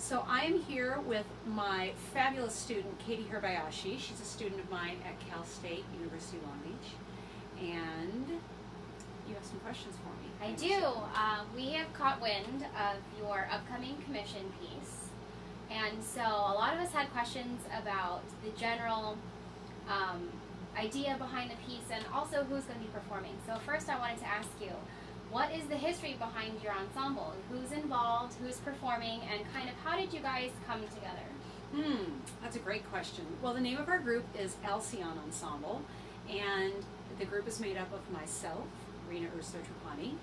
So I am here with my fabulous student, Katie Hirabayashi. She's a student of mine at Cal State University Long Beach. And you have some questions for me. I do. We have caught wind of your upcoming commission piece. And so a lot of us had questions about the general idea behind the piece and also who's going to be performing. So first I wanted to ask you, what is the history behind your ensemble? Who's involved, who's performing, and kind of how did you guys come together? That's a great question. Well, the name of our group is Alcyone Ensemble, and the group is made up of myself, Rena Urso-Trapani,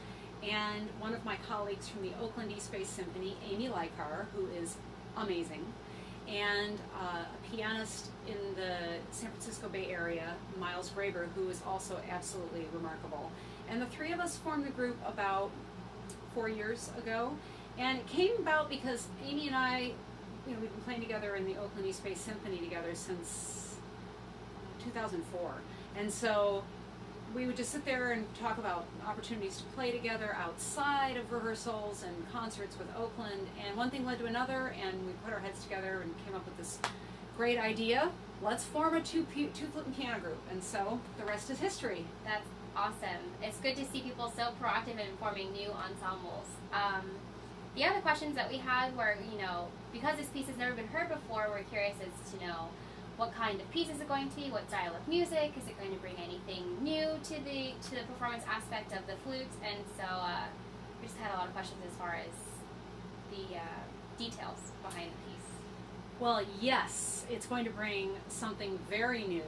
and one of my colleagues from the Oakland East Bay Symphony, Amy Lykar, who is amazing, and a pianist in the San Francisco Bay Area, Miles Graber, who is also absolutely remarkable. And the three of us formed the group about 4 years ago, and it came about because Amy and I, we've been playing together in the Oakland East Bay Symphony together since 2004, and so we would just sit there and talk about opportunities to play together outside of rehearsals and concerts with Oakland, and one thing led to another, and we put our heads together and came up with this great idea. Let's form a two flute and piano group, and so the rest is history. That's awesome. It's good to see people so proactive in forming new ensembles. The other questions that we had were, because this piece has never been heard before, we're curious as to know what kind of piece is it going to be, what style of music, is it going to bring anything new to the performance aspect of the flutes, and so we just had a lot of questions as far as the details behind the piece. Well, yes, it's going to bring something very new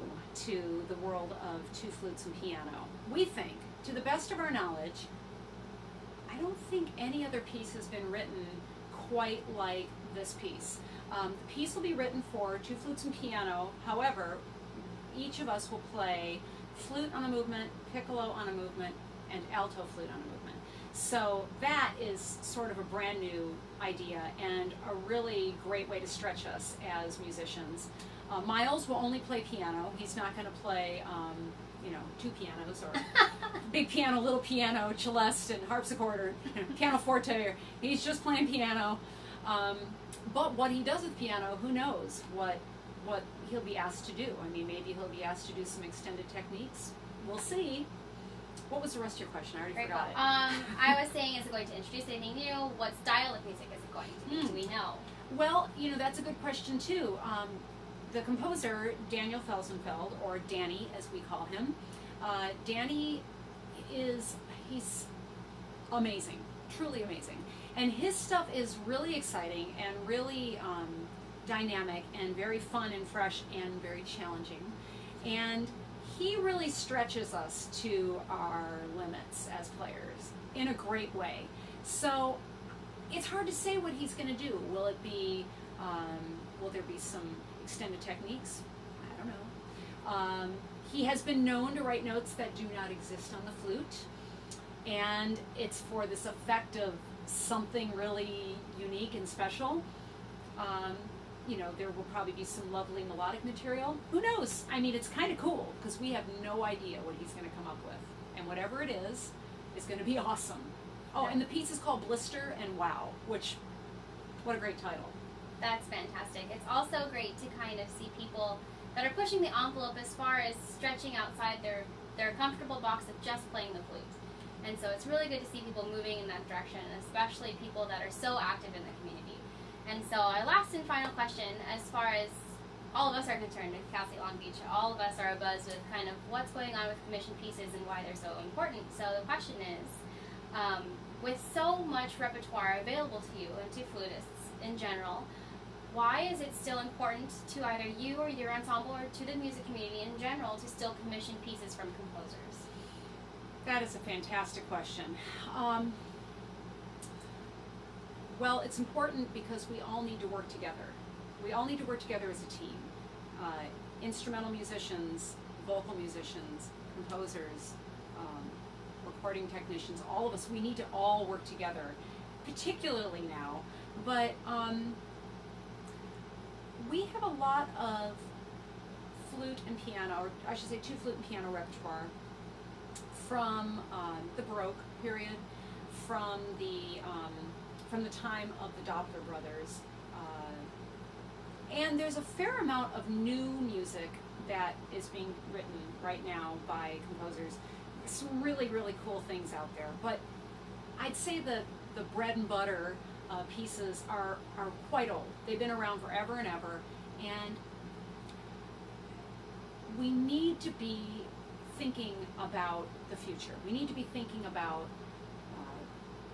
to the world of two flutes and piano. We think, to the best of our knowledge, I don't think any other piece has been written quite like this piece. The piece will be written for two flutes and piano. However, each of us will play flute on a movement, piccolo on a movement, and alto flute on a movement. So that is sort of a brand new idea and a really great way to stretch us as musicians. Miles will only play piano. He's not going to play, two pianos or big piano, little piano, celeste, and harpsichord, or pianoforte. He's just playing piano. But what he does with piano, who knows what he'll be asked to do. I mean, maybe he'll be asked to do some extended techniques. We'll see. What was the rest of your question? I already forgot it. I was saying, is it going to introduce anything new? What style of music is it going to be? Do we know? Well, that's a good question too. The composer, Daniel Felsenfeld, or Danny as we call him, Danny he's amazing, truly amazing. And his stuff is really exciting and really dynamic and very fun and fresh and very challenging. And he really stretches us to our limits as players in a great way. So it's hard to say what he's going to do. Will there be some extended techniques? I don't know. He has been known to write notes that do not exist on the flute, and it's for this effect of something really unique and special. There will probably be some lovely melodic material. Who knows? I mean, it's kind of cool because we have no idea what he's going to come up with. And whatever it is going to be awesome. Oh, and the piece is called Blister and Wow, what a great title. That's fantastic. It's also great to kind of see people that are pushing the envelope as far as stretching outside their comfortable box of just playing the flute. And so it's really good to see people moving in that direction, especially people that are so active in the community. And so our last and final question, as far as all of us are concerned at Cal State Long Beach, all of us are abuzz with kind of what's going on with commissioned pieces and why they're so important. So the question is, with so much repertoire available to you and to flutists in general, why is it still important to either you or your ensemble or to the music community in general to still commission pieces from composers? That is a fantastic question. Well, it's important because we all need to work together. We all need to work together as a team. Instrumental musicians, vocal musicians, composers, recording technicians, all of us, we need to all work together, particularly now. But we have a lot of flute and piano, or I should say two flute and piano repertoire from the Baroque period, from the time of the Doppler brothers, And there's a fair amount of new music that is being written right now by composers. Some really, really cool things out there. But I'd say the bread and butter pieces are quite old. They've been around forever and ever. And we need to be thinking about the future. We need to be thinking about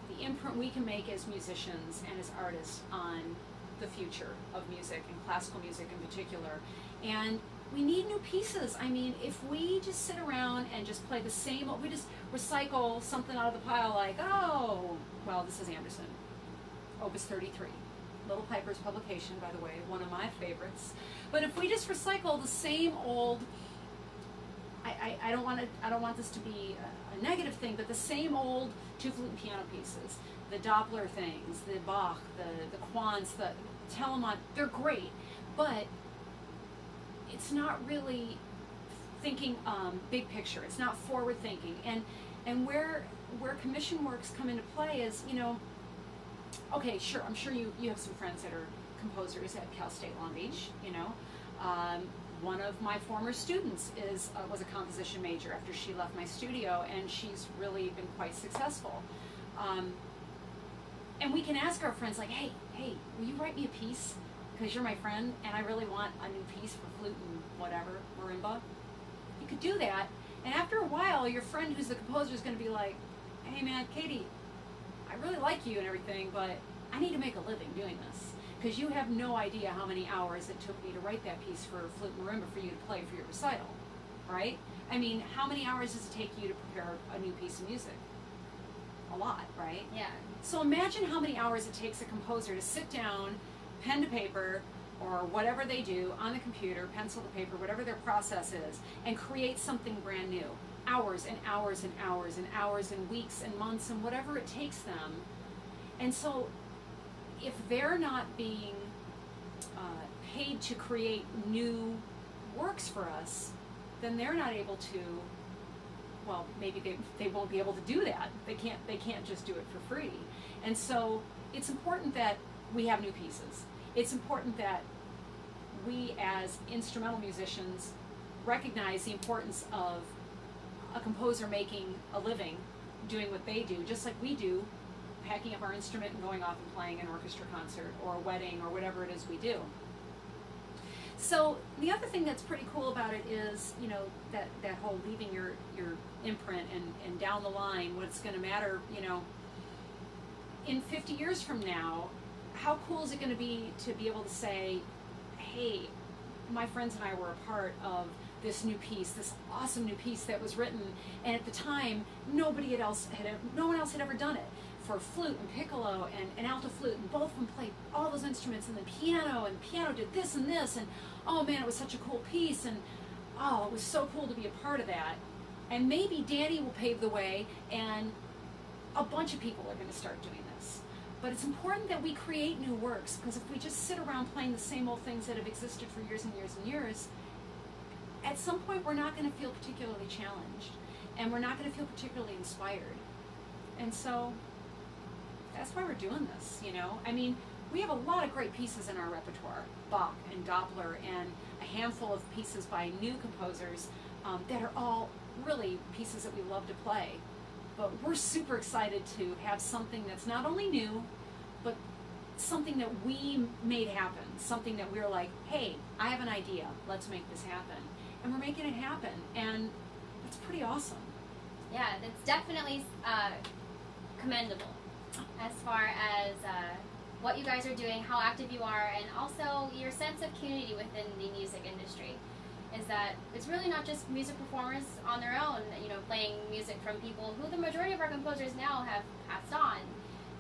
the imprint we can make as musicians and as artists on the future of music, and classical music in particular. And we need new pieces. I mean, if we just sit around and just play the same, we just recycle something out of the pile like, oh, well, this is Anderson, Opus 33. Little Piper's publication, by the way, one of my favorites. But if we just recycle the same old, I don't want this to be a negative thing, but the same old two flute and piano pieces, the Doppler things, the Bach, the Quantz, the Telemann, they're great, but it's not really thinking big picture. It's not forward thinking, and where commission works come into play is, you know, okay, sure, I'm sure you have some friends that are composers at Cal State Long Beach, you know. One of my former students was a composition major after she left my studio, and she's really been quite successful. And we can ask our friends, like, hey, will you write me a piece? Because you're my friend, and I really want a new piece for flute and whatever, marimba. You could do that, and after a while, your friend who's the composer is going to be like, hey man, Katie, I really like you and everything, but I need to make a living doing this. Because you have no idea how many hours it took me to write that piece for flute and marimba for you to play for your recital, right? I mean, how many hours does it take you to prepare a new piece of music? A lot, right? Yeah. So imagine how many hours it takes a composer to sit down, pen to paper, or whatever they do on the computer, pencil to paper, whatever their process is, and create something brand new. Hours and hours and hours and hours and weeks and months and whatever it takes them. And so if they're not being paid to create new works for us, then they're not able to, well, maybe they won't be able to do that. They can't just do it for free. And so it's important that we have new pieces. It's important that we as instrumental musicians recognize the importance of a composer making a living doing what they do, just like we do, packing up our instrument and going off and playing an orchestra concert or a wedding or whatever it is we do. So the other thing that's pretty cool about it is, you know, that whole leaving your imprint and down the line, what's going to matter, you know, in 50 years from now, how cool is it going to be able to say, hey, my friends and I were a part of this new piece, this awesome new piece that was written, and at the time, no one else had ever done it. For flute and piccolo and alto flute, and both of them played all those instruments, and the piano did this and this, and oh man, it was such a cool piece, and oh, it was so cool to be a part of that. And maybe Danny will pave the way, and a bunch of people are going to start doing this. But it's important that we create new works, because if we just sit around playing the same old things that have existed for years and years and years, at some point we're not going to feel particularly challenged, and we're not going to feel particularly inspired. And so that's why we're doing this, you know. I mean, we have a lot of great pieces in our repertoire, Bach and Doppler, and a handful of pieces by new composers that are all really pieces that we love to play. But we're super excited to have something that's not only new, but something that we made happen, something that we're like, hey, I have an idea, let's make this happen. And we're making it happen, and it's pretty awesome. Yeah, that's definitely commendable as far as what you guys are doing, how active you are, and also your sense of community within the music industry. Is that it's really not just music performers on their own, you know, playing music from people who the majority of our composers now have passed on.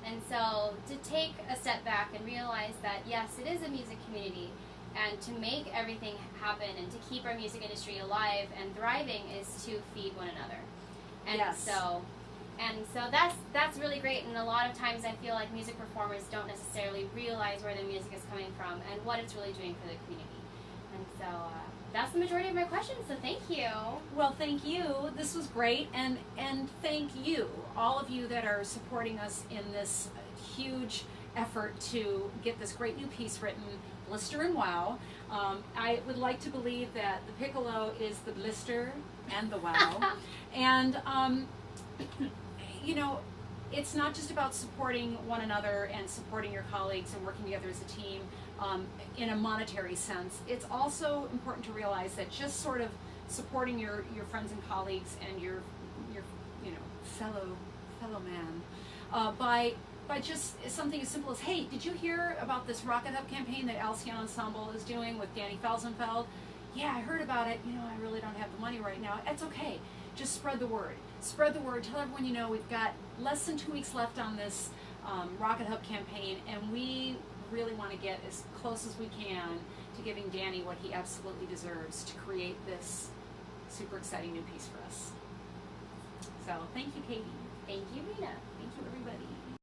And so to take a step back and realize that, yes, it is a music community, and to make everything happen and to keep our music industry alive and thriving is to feed one another. And yes. So that's really great, and a lot of times I feel like music performers don't necessarily realize where the music is coming from and what it's really doing for the community. And so that's the majority of my questions, so thank you. Well, thank you. This was great, and thank you, all of you that are supporting us in this huge effort to get this great new piece written, Blister and Wow. I would like to believe that the piccolo is the blister and the wow. And, you know, it's not just about supporting one another and supporting your colleagues and working together as a team in a monetary sense. It's also important to realize that just sort of supporting your friends and colleagues and your you know, fellow man by just something as simple as, hey, did you hear about this Rocket Hub campaign that Alcyone Ensemble is doing with Daniel Felsenfeld? Yeah, I heard about it. You know, I really don't have the money right now. It's okay. Just spread the word. Spread the word. Tell everyone you know. We've got less than 2 weeks left on this Rocket Hub campaign, and we really want to get as close as we can to giving Danny what he absolutely deserves to create this super exciting new piece for us. So thank you, Katie. Thank you, Rita. Thank you, everybody.